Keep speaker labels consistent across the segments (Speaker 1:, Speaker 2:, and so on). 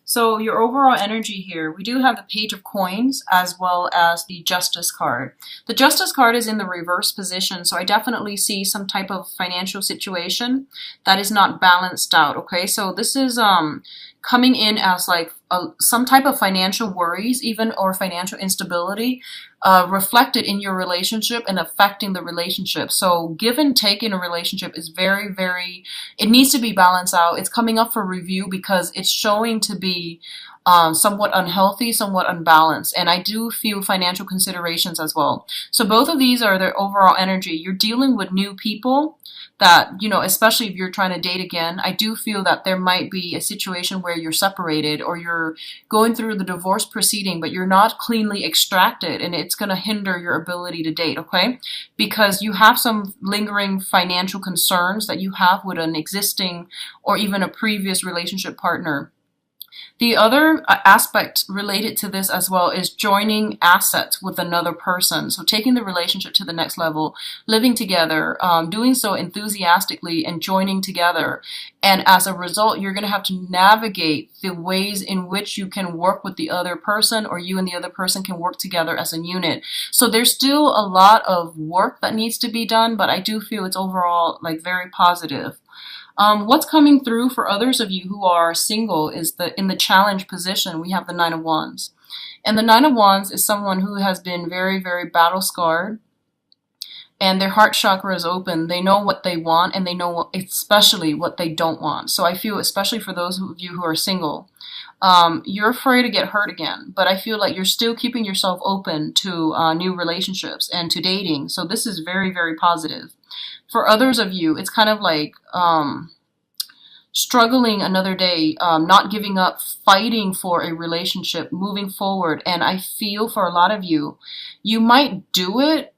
Speaker 1: So your overall energy here, we do have the Page of Coins as well as the Justice card. The Justice card is in the reverse position, so I definitely see some type of financial situation that is not balanced out, okay? So this is coming in as like some type of financial worries even, or financial instability reflected in your relationship and affecting the relationship. So give and take in a relationship is very, very, it needs to be balanced out. It's coming up for review because it's showing to be somewhat unhealthy, somewhat unbalanced. And I do feel financial considerations as well. So both of these are their overall energy. You're dealing with new people that, you know, especially if you're trying to date again, I do feel that there might be a situation where you're separated or you're going through the divorce proceeding, but you're not cleanly extracted, and it's going to hinder your ability to date, okay? Because you have some lingering financial concerns that you have with an existing or even a previous relationship partner. The other aspect related to this as well is joining assets with another person. So taking the relationship to the next level, living together, doing so enthusiastically and joining together. And as a result, you're going to have to navigate the ways in which you can work with the other person, or you and the other person can work together as a unit. So there's still a lot of work that needs to be done, but I do feel it's overall like very positive. What's coming through for others of you who are single is in the challenge position, we have the Nine of Wands. And the Nine of Wands is someone who has been very, very battle scarred, and their heart chakra is open. They know what they want, and they know especially what they don't want. So I feel, especially for those of you who are single, you're afraid to get hurt again, but I feel like you're still keeping yourself open to new relationships and to dating. So this is very, very positive. For others of you, it's kind of like struggling another day, not giving up, fighting for a relationship, moving forward. And I feel for a lot of you, you might do it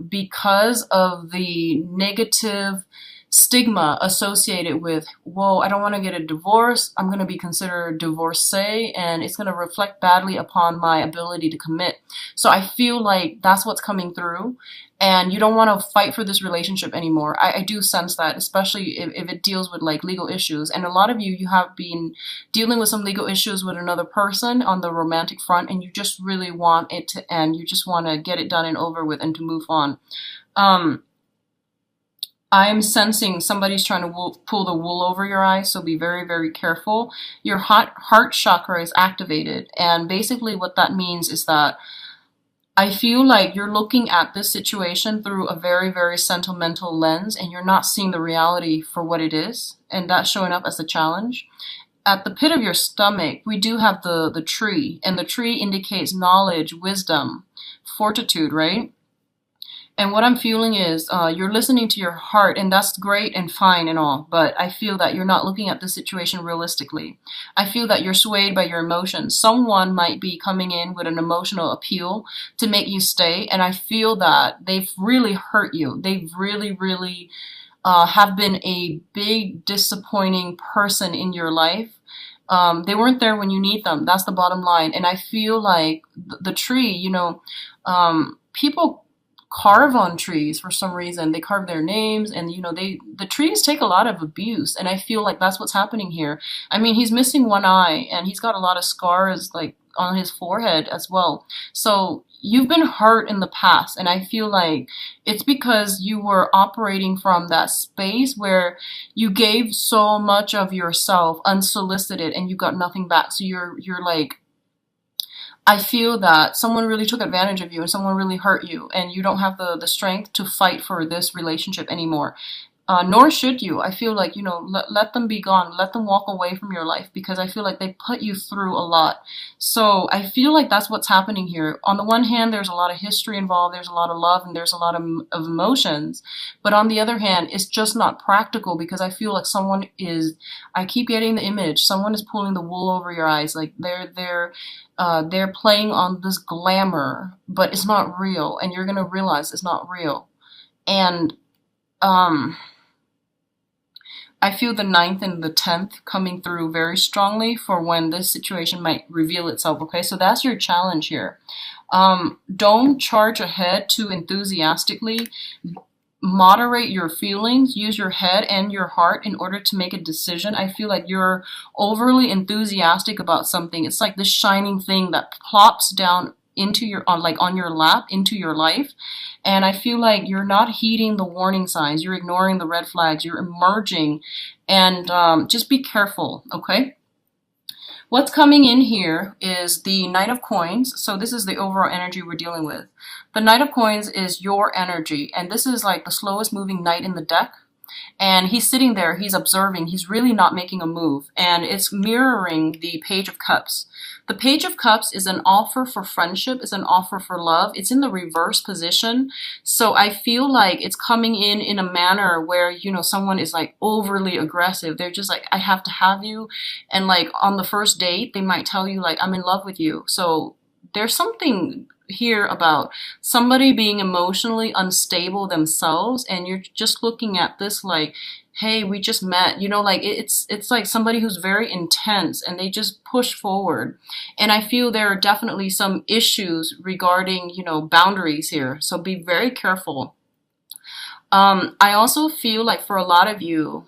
Speaker 1: because of the negative stigma associated with, whoa, I don't want to get a divorce. I'm going to be considered divorcee, and it's going to reflect badly upon my ability to commit. So I feel like that's what's coming through, and you don't want to fight for this relationship anymore. I do sense that, especially if it deals with like legal issues. And a lot of you have been dealing with some legal issues with another person on the romantic front, and you just really want it to end. You just want to get it done and over with and to move on. I'm sensing somebody's trying to pull the wool over your eyes, so be very, very careful. Your heart chakra is activated, and basically what that means is that I feel like you're looking at this situation through a very, very sentimental lens, and you're not seeing the reality for what it is, and that's showing up as a challenge. At the pit of your stomach, we do have the tree, and the tree indicates knowledge, wisdom, fortitude, right? And what I'm feeling is you're listening to your heart, and that's great and fine and all, but I feel that you're not looking at the situation realistically. I feel that you're swayed by your emotions. Someone might be coming in with an emotional appeal to make you stay, and I feel that they've really hurt you. They've really, really have been a big disappointing person in your life. They weren't there when you need them. That's the bottom line. And I feel like the tree, you know, people carve on trees for some reason. They carve their names, and you know, the trees take a lot of abuse, and I feel like that's what's happening here. I mean, he's missing one eye, and he's got a lot of scars like on his forehead as well. So you've been hurt in the past, and I feel like it's because you were operating from that space where you gave so much of yourself unsolicited and you got nothing back. So you're like, I feel that someone really took advantage of you and someone really hurt you, and you don't have the strength to fight for this relationship anymore. Nor should you. I feel like, you know, let them be gone. Let them walk away from your life, because I feel like they put you through a lot. So I feel like that's what's happening here. On the one hand, there's a lot of history involved. There's a lot of love, and there's a lot of emotions. But on the other hand, it's just not practical, because I feel like someone is, I keep getting the image, someone is pulling the wool over your eyes. Like they're playing on this glamour, but it's not real. And you're going to realize it's not real. And, I feel the 9th and the 10th coming through very strongly for when this situation might reveal itself, okay? So that's your challenge here. Don't charge ahead too enthusiastically. moderate your feelings, use your head and your heart in order to make a decision. I feel like you're overly enthusiastic about something. It's like this shining thing that plops down into your on your lap into your life, and I feel like you're not heeding the warning signs, you're ignoring the red flags, you're emerging, and just be careful, okay? What's coming in here is the Knight of Coins. So this is the overall energy we're dealing with. The Knight of Coins is your energy, and this is like the slowest moving knight in the deck. And he's sitting there, he's observing, he's really not making a move. And it's mirroring the Page of Cups. The Page of Cups is an offer for friendship, it's an offer for love. It's in the reverse position. So I feel like it's coming in a manner where, you know, someone is like overly aggressive. They're just like, I have to have you. And like on the first date, they might tell you like, I'm in love with you. So there's something here about somebody being emotionally unstable themselves, and you're just looking at this like, hey, we just met, you know, like it's like somebody who's very intense and they just push forward. And I feel there are definitely some issues regarding, you know, boundaries here, so be very careful. I also feel like for a lot of you,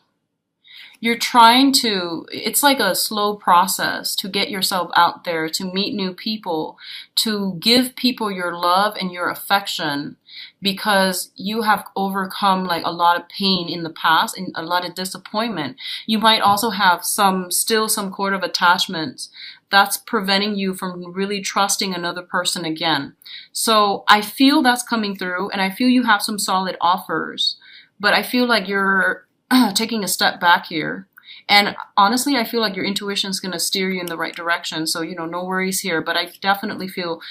Speaker 1: you're trying to, it's like a slow process to get yourself out there, to meet new people, to give people your love and your affection, because you have overcome like a lot of pain in the past and a lot of disappointment. You might also have still some sort of attachments that's preventing you from really trusting another person again. So I feel that's coming through, and I feel you have some solid offers, but I feel like you're taking a step back here. And honestly, I feel like your intuition is going to steer you in the right direction. So, you know, no worries here. But I definitely feel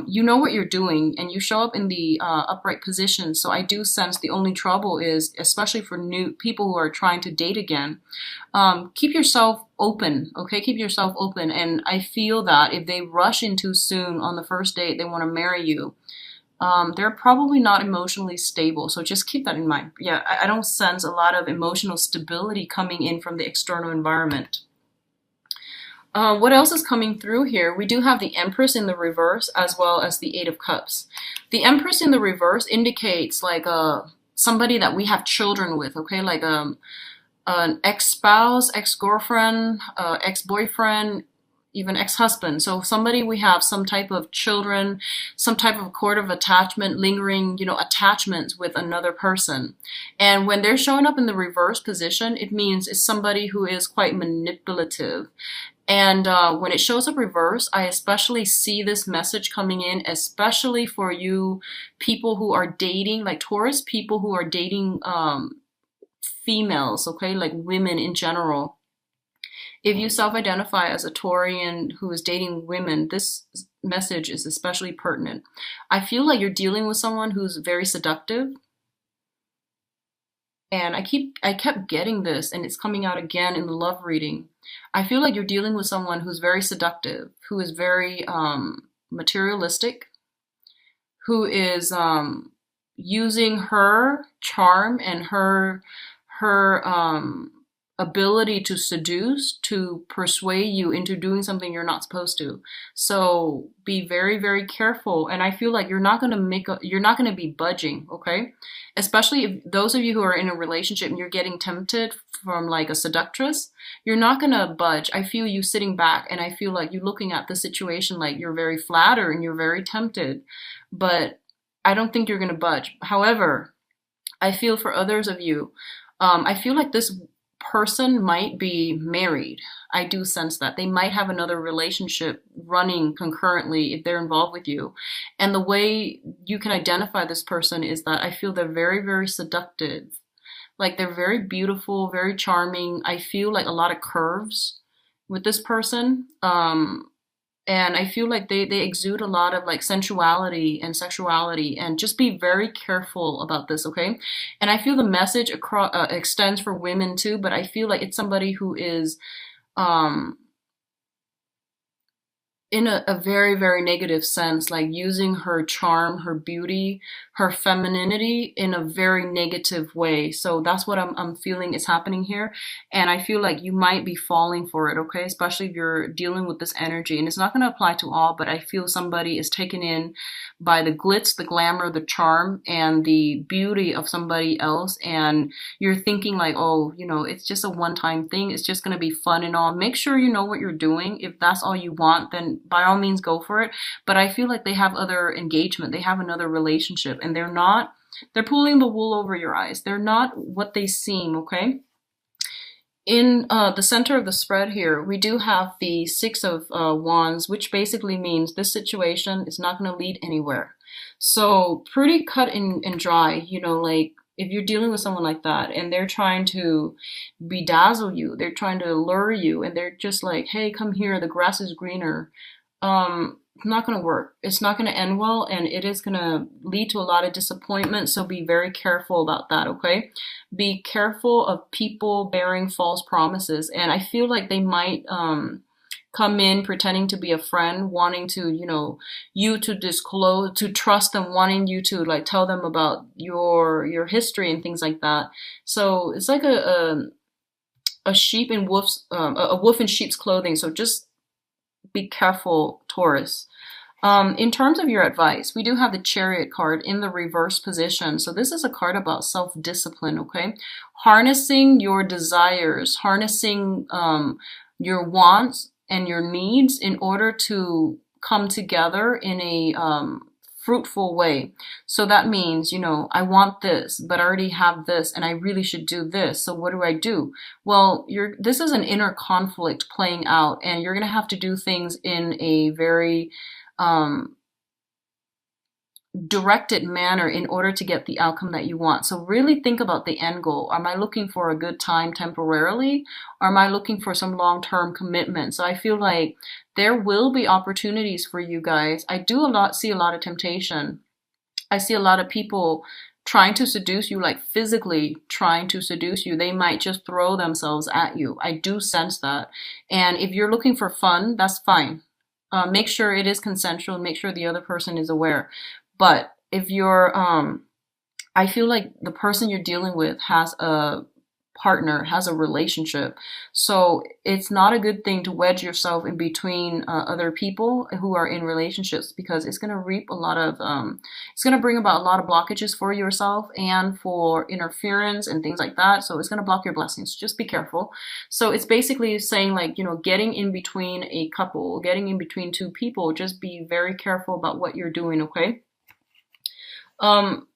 Speaker 1: you know what you're doing, and you show up in the upright position. So I do sense the only trouble is, especially for new people who are trying to date again, keep yourself open, okay? Keep yourself open. And I feel that if they rush in too soon on the first date, they want to marry you. They're probably not emotionally stable, so just keep that in mind. Yeah, I don't sense a lot of emotional stability coming in from the external environment. What else is coming through here? We do have the Empress in the reverse as well as the Eight of Cups. The Empress in the reverse indicates like somebody that we have children with, okay? Like an ex-spouse, ex-girlfriend, ex-boyfriend, even ex-husband. So somebody we have some type of children, some type of cord of attachment, lingering, you know, attachments with another person. And when they're showing up in the reverse position, it means it's somebody who is quite manipulative. And when it shows up reverse, I especially see this message coming in, especially for you people who are dating, like Taurus people who are dating females, okay, like women in general. If you self-identify as a Taurian who is dating women, this message is especially pertinent. I feel like you're dealing with someone who's very seductive. And I kept getting this, and it's coming out again in the love reading. I feel like you're dealing with someone who's very seductive, who is very materialistic, who is using her charm and her ability to seduce to persuade you into doing something you're not supposed to. So be very, very careful. And I feel like you're not going to be budging, okay? Especially if those of you who are in a relationship and you're getting tempted from like a seductress, you're not going to budge. I feel you sitting back, and I feel like you looking at the situation like you're very flattered and you're very tempted, but I don't think you're going to budge. However, I feel for others of you, I feel like this person might be married. I do sense that. They might have another relationship running concurrently if they're involved with you. And the way you can identify this person is that I feel they're very, very seductive. Like they're very beautiful, very charming. I feel like a lot of curves with this person. And I feel like they exude a lot of like sensuality and sexuality, and just be very careful about this, okay? And I feel the message extends for women too, but I feel like it's somebody who is in a very, very negative sense, like using her charm, her beauty, her femininity in a very negative way. So that's what I'm feeling is happening here. And I feel like you might be falling for it, okay? Especially if you're dealing with this energy. And it's not going to apply to all, but I feel somebody is taken in by the glitz, the glamour, the charm, and the beauty of somebody else. And you're thinking like, oh, it's just a one-time thing. It's just going to be fun and all. Make sure you know what you're doing. If that's all you want, then by all means go for it. But I feel like they have other engagement. They have another relationship, and they're pulling the wool over your eyes. They're not what they seem, okay? In the center of the spread here, we do have the Six of Wands, which basically means this situation is not going to lead anywhere. So pretty cut and dry, like if you're dealing with someone like that and they're trying to bedazzle you, they're trying to lure you, and they're just like, hey, come here, the grass is greener. Not going to work. It's not going to end well, and it is going to lead to a lot of disappointment. So be very careful about that, okay? Be careful of people bearing false promises. And I feel like they might come in pretending to be a friend, wanting to, you to disclose, to trust them, wanting you to like tell them about your history and things like that. So it's like a sheep in wolf's a wolf in sheep's clothing. So just be careful, Taurus. In terms of your advice, we do have the Chariot card in the reverse position. So this is a card about self-discipline, okay? Harnessing your desires, harnessing your wants and your needs in order to come together in a fruitful way. So that means, I want this, but I already have this, and I really should do this. So what do I do? Well, this is an inner conflict playing out, and you're going to have to do things in a very directed manner in order to get the outcome that you want. So really think about the end goal. Am I looking for a good time temporarily, or am I looking for some long-term commitment? So I feel like there will be opportunities for you guys. I do see a lot of temptation. I see a lot of people trying to seduce you, like physically trying to seduce you. They might just throw themselves at you. I do sense that. And if you're looking for fun, that's fine. Make sure it is consensual. Make sure the other person is aware. But if you're, I feel like the person you're dealing with has a partner, has a relationship. So it's not a good thing to wedge yourself in between other people who are in relationships, because it's going to reap a lot of, it's going to bring about a lot of blockages for yourself and for interference and things like that. So it's going to block your blessings. Just be careful. So it's basically saying like, getting in between a couple, getting in between two people, just be very careful about what you're doing, okay?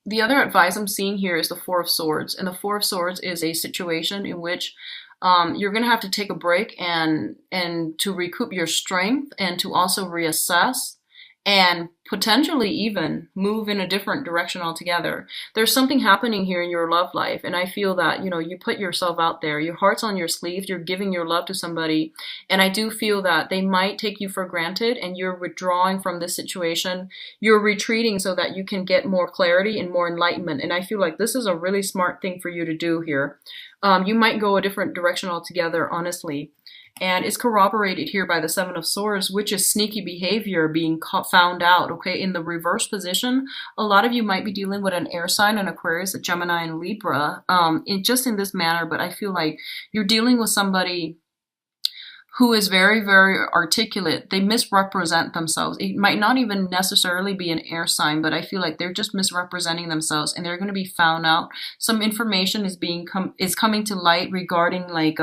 Speaker 1: The other advice I'm seeing here is the Four of Swords. And the Four of Swords is a situation in which you're going to have to take a break and to recoup your strength, and to also reassess and potentially even move in a different direction altogether. There's something happening here in your love life, and I feel that, you put yourself out there, your heart's on your sleeve, you're giving your love to somebody, and I do feel that they might take you for granted, and you're withdrawing from this situation, you're retreating so that you can get more clarity and more enlightenment, and I feel like this is a really smart thing for you to do here. You might go a different direction altogether, honestly. And it's corroborated here by the Seven of Swords, which is sneaky behavior being found out, okay? In the reverse position, a lot of you might be dealing with an air sign, an Aquarius, a Gemini, and Libra, just in this manner, but I feel like you're dealing with somebody who is very, very articulate. They misrepresent themselves. It might not even necessarily be an air sign, but I feel like they're just misrepresenting themselves, and they're going to be found out. Some information is coming to light regarding like,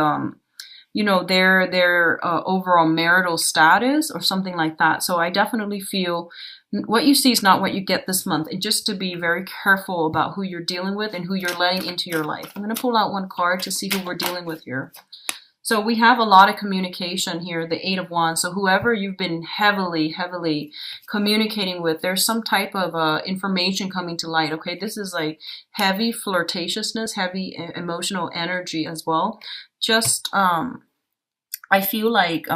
Speaker 1: their overall marital status or something like that. So I definitely feel what you see is not what you get this month. And just to be very careful about who you're dealing with and who you're letting into your life. I'm going to pull out one card to see who we're dealing with here. So we have a lot of communication here, the Eight of Wands. So whoever you've been heavily, heavily communicating with, there's some type of information coming to light, okay? This is like heavy flirtatiousness, heavy emotional energy as well. Just, I feel like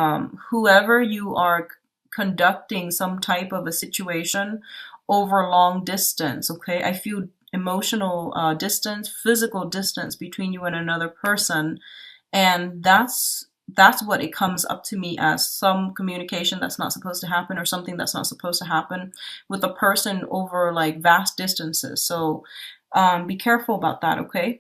Speaker 1: whoever you are conducting some type of a situation over long distance, okay? I feel emotional distance, physical distance between you and another person. And that's that's what it comes up to me as, some communication that's not supposed to happen or something that's not supposed to happen with a person over like vast distances. So be careful about that, okay?